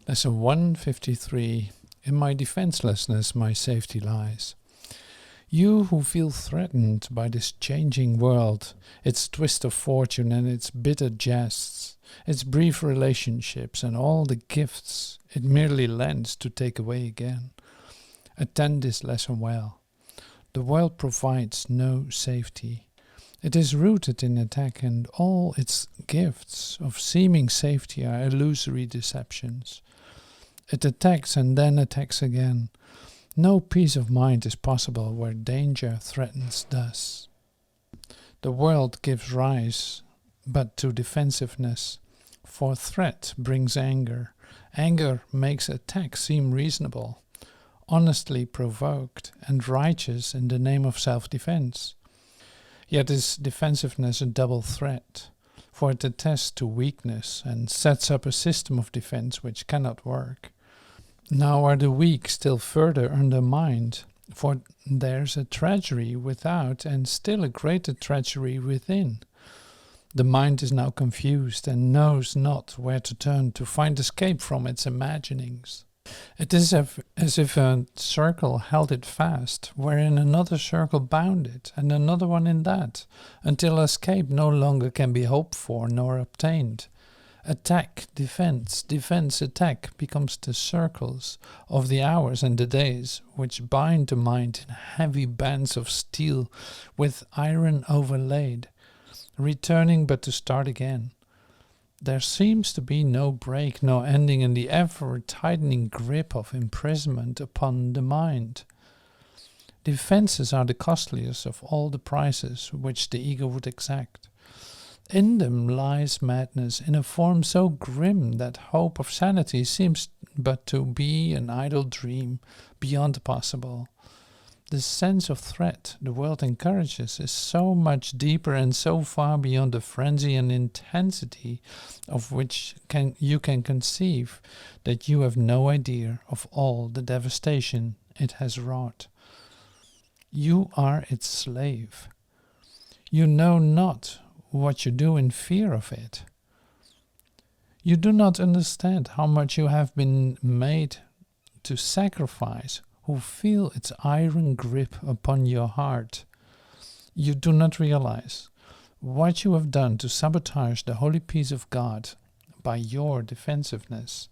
Lesson 153. In my defenselessness my safety lies. You who feel threatened by this changing world, its twist of fortune and its bitter jests, its brief relationships and all the gifts it merely lends to take away again, attend this lesson well. The world provides no safety. It is rooted in attack, and all its gifts of seeming safety are illusory deceptions. It attacks and then attacks again. No peace of mind is possible where danger threatens thus. The world gives rise but to defensiveness, for threat brings anger. Anger makes attack seem reasonable, honestly provoked, and righteous in the name of self-defense. Yet is defensiveness a double threat, for it attests to weakness and sets up a system of defense which cannot work. Now are the weak still further undermined, for there's a treachery without and still a greater treachery within. The mind is now confused and knows not where to turn to find escape from its imaginings. It is as if a circle held it fast, wherein another circle bound it, and another one in that, until escape no longer can be hoped for nor obtained. Attack, defense, defense, attack becomes the circles of the hours and the days, which bind the mind in heavy bands of steel with iron overlaid, returning but to start again. There seems to be no break, no ending in the ever-tightening grip of imprisonment upon the mind. Defenses are the costliest of all the prices which the ego would exact. In them lies madness in a form so grim that hope of sanity seems but to be an idle dream beyond the possible. The sense of threat the world encourages is so much deeper and so far beyond the frenzy and intensity of which you can conceive that you have no idea of all the devastation it has wrought. You are its slave. You know not what you do in fear of it. You do not understand how much you have been made to sacrifice, who feel its iron grip upon your heart. You do not realize what you have done to sabotage the holy peace of God by your defensiveness.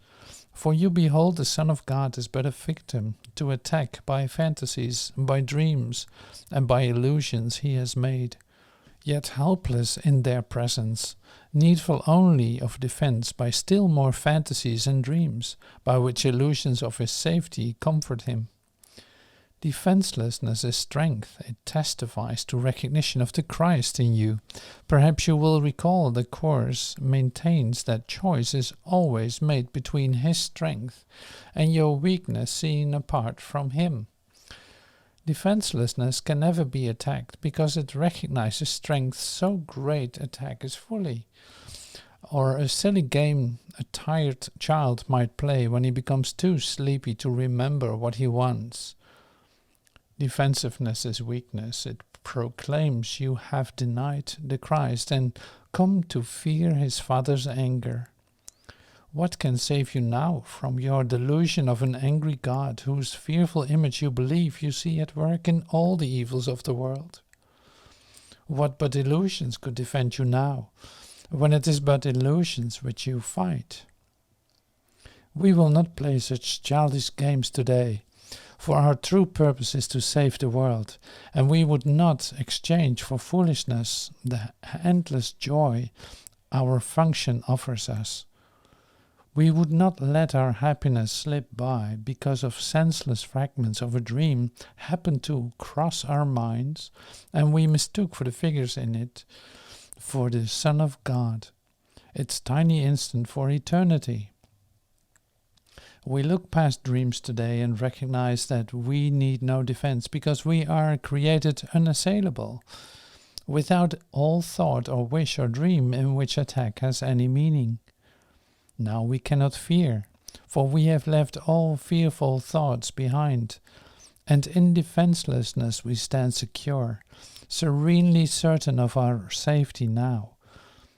For you behold the Son of God as but a victim to attack by fantasies, by dreams, and by illusions he has made, yet helpless in their presence, needful only of defense by still more fantasies and dreams, by which illusions of his safety comfort him. Defenselessness is strength. It testifies to recognition of the Christ in you. Perhaps you will recall the Course maintains that choice is always made between his strength and your weakness seen apart from him. Defenselessness can never be attacked because it recognizes strength so great attack is folly. Or a silly game a tired child might play when he becomes too sleepy to remember what he wants. Defensiveness is weakness. It proclaims you have denied the Christ and come to fear his Father's anger. What can save you now from your delusion of an angry God whose fearful image you believe you see at work in all the evils of the world? What but illusions could defend you now, when it is but illusions which you fight? We will not play such childish games today, for our true purpose is to save the world, and we would not exchange for foolishness the endless joy our function offers us. We would not let our happiness slip by because of senseless fragments of a dream happened to cross our minds, and we mistook for the figures in it for the Son of God, its tiny instant for eternity. We look past dreams today and recognize that we need no defense because we are created unassailable, without all thought or wish or dream in which attack has any meaning. Now we cannot fear, for we have left all fearful thoughts behind, and in defenselessness we stand secure, serenely certain of our safety now,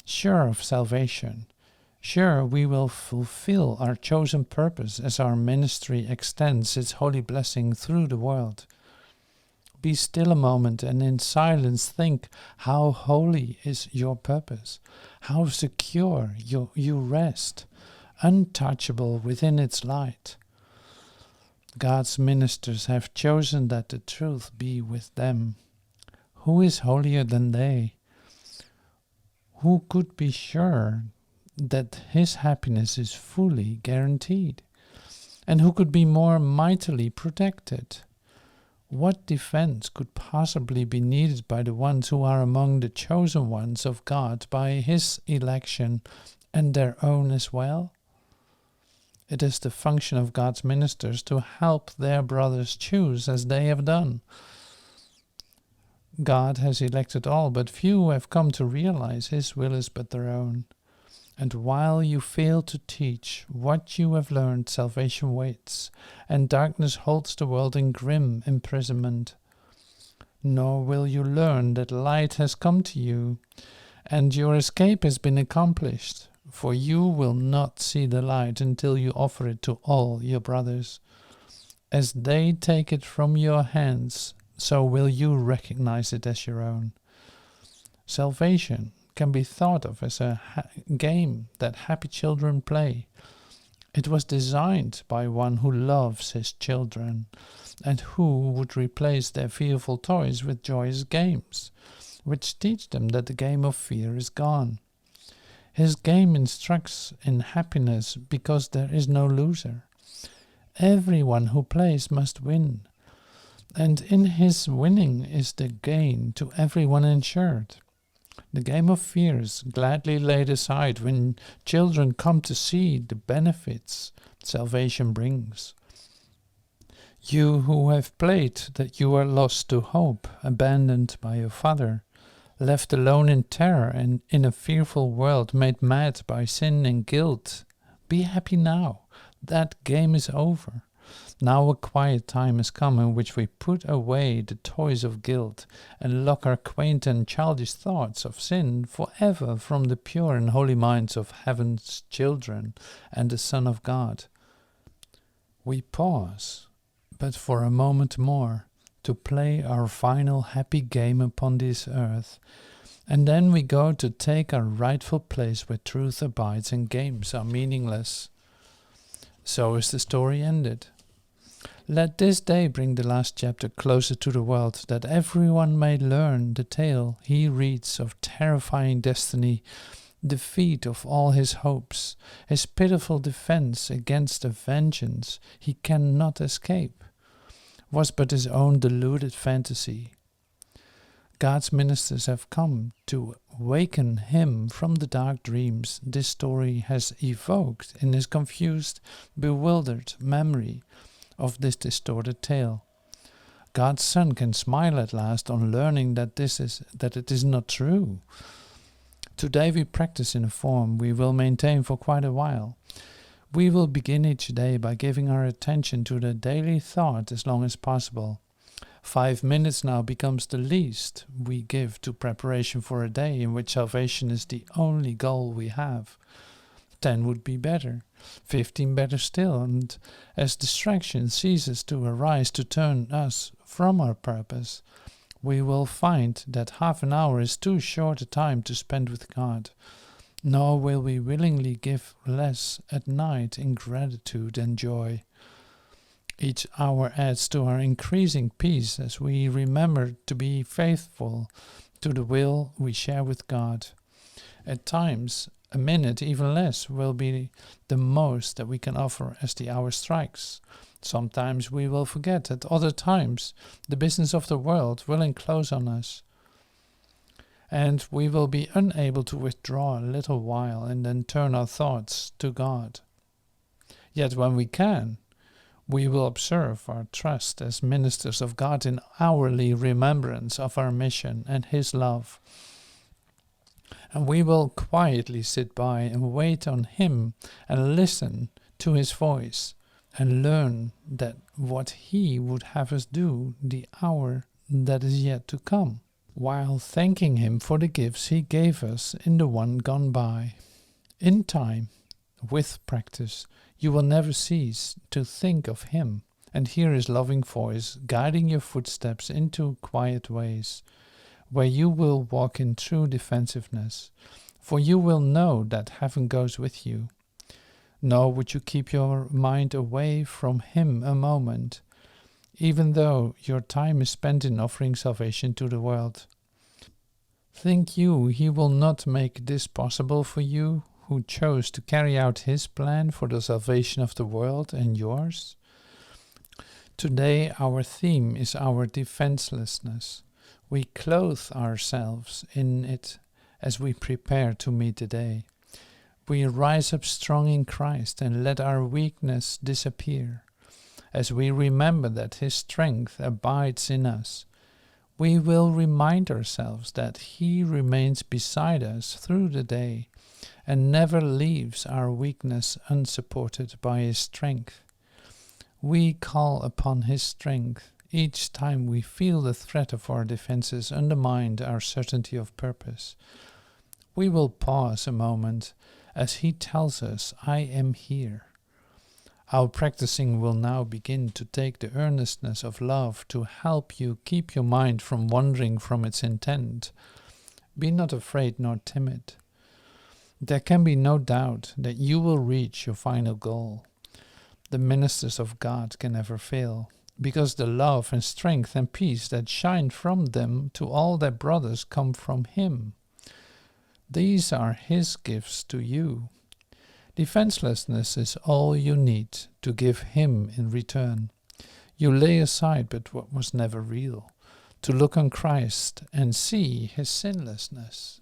sure of salvation, Sure, we will fulfill our chosen purpose as our ministry extends its holy blessing through the world. Be still a moment and in silence think how holy is your purpose, how secure you rest, untouchable within its light. God's ministers have chosen that the truth be with them. Who is holier than they? Who could be sure that his happiness is fully guaranteed? And who could be more mightily protected? What defense could possibly be needed by the ones who are among the chosen ones of God by his election and their own as well? It is the function of God's ministers to help their brothers choose as they have done. God has elected all, but few have come to realize his will is but their own. And while you fail to teach what you have learned, salvation waits, and darkness holds the world in grim imprisonment. Nor will you learn that light has come to you, and your escape has been accomplished, for you will not see the light until you offer it to all your brothers. As they take it from your hands, so will you recognize it as your own. Salvation can be thought of as a game that happy children play. It was designed by one who loves his children and who would replace their fearful toys with joyous games, which teach them that the game of fear is gone. His game instructs in happiness because there is no loser. Everyone who plays must win, and in his winning is the gain to everyone insured. The game of fear is gladly laid aside when children come to see the benefits salvation brings. You who have played that you are lost to hope, abandoned by your father, left alone in terror and in a fearful world made mad by sin and guilt, be happy now. That game is over. Now a quiet time has come in which we put away the toys of guilt and lock our quaint and childish thoughts of sin forever from the pure and holy minds of heaven's children and the Son of God. We pause, but for a moment more, to play our final happy game upon this earth, and then we go to take our rightful place where truth abides and games are meaningless. So is the story ended. Let this day bring the last chapter closer to the world, that everyone may learn the tale he reads of terrifying destiny, defeat of all his hopes, his pitiful defense against a vengeance he cannot escape, was but his own deluded fantasy. God's ministers have come to waken him from the dark dreams this story has evoked in his confused, bewildered memory of this distorted tale. God's Son can smile at last on learning that it is not true. Today we practice in a form we will maintain for quite a while. We will begin each day by giving our attention to the daily thought as long as possible. 5 minutes now becomes the least we give to preparation for a day in which salvation is the only goal we have. 10 would be better, 15 better still, and as distraction ceases to arise to turn us from our purpose, we will find that half an hour is too short a time to spend with God, nor will we willingly give less at night in gratitude and joy. Each hour adds to our increasing peace as we remember to be faithful to the will we share with God. At times, a minute, even less, will be the most that we can offer as the hour strikes. Sometimes we will forget, at other times the business of the world will enclose on us, and we will be unable to withdraw a little while and then turn our thoughts to God. Yet when we can, we will observe our trust as ministers of God in hourly remembrance of our mission and His love. And we will quietly sit by and wait on Him and listen to His voice and learn that what He would have us do the hour that is yet to come, while thanking Him for the gifts He gave us in the one gone by. In time, With practice, you will never cease to think of Him and hear His loving voice guiding your footsteps into quiet ways, where you will walk in true defensiveness, for you will know that heaven goes with you. Nor would you keep your mind away from Him a moment, even though your time is spent in offering salvation to the world. Think you He will not make this possible for you, who chose to carry out His plan for the salvation of the world and yours? Today our theme is our defenselessness. We clothe ourselves in it as we prepare to meet the day. We rise up strong in Christ and let our weakness disappear. As we remember that His strength abides in us, we will remind ourselves that He remains beside us through the day and never leaves our weakness unsupported by His strength. We call upon His strength each time we feel the threat of our defenses undermine our certainty of purpose. We will pause a moment as He tells us, "I am here." Our practicing will now begin to take the earnestness of love to help you keep your mind from wandering from its intent. Be not afraid nor timid. There can be no doubt that you will reach your final goal. The ministers of God can never fail, because the love and strength and peace that shine from them to all their brothers come from Him. These are His gifts to you. Defenselessness is all you need to give Him in return. You lay aside but what was never real, to look on Christ and see His sinlessness.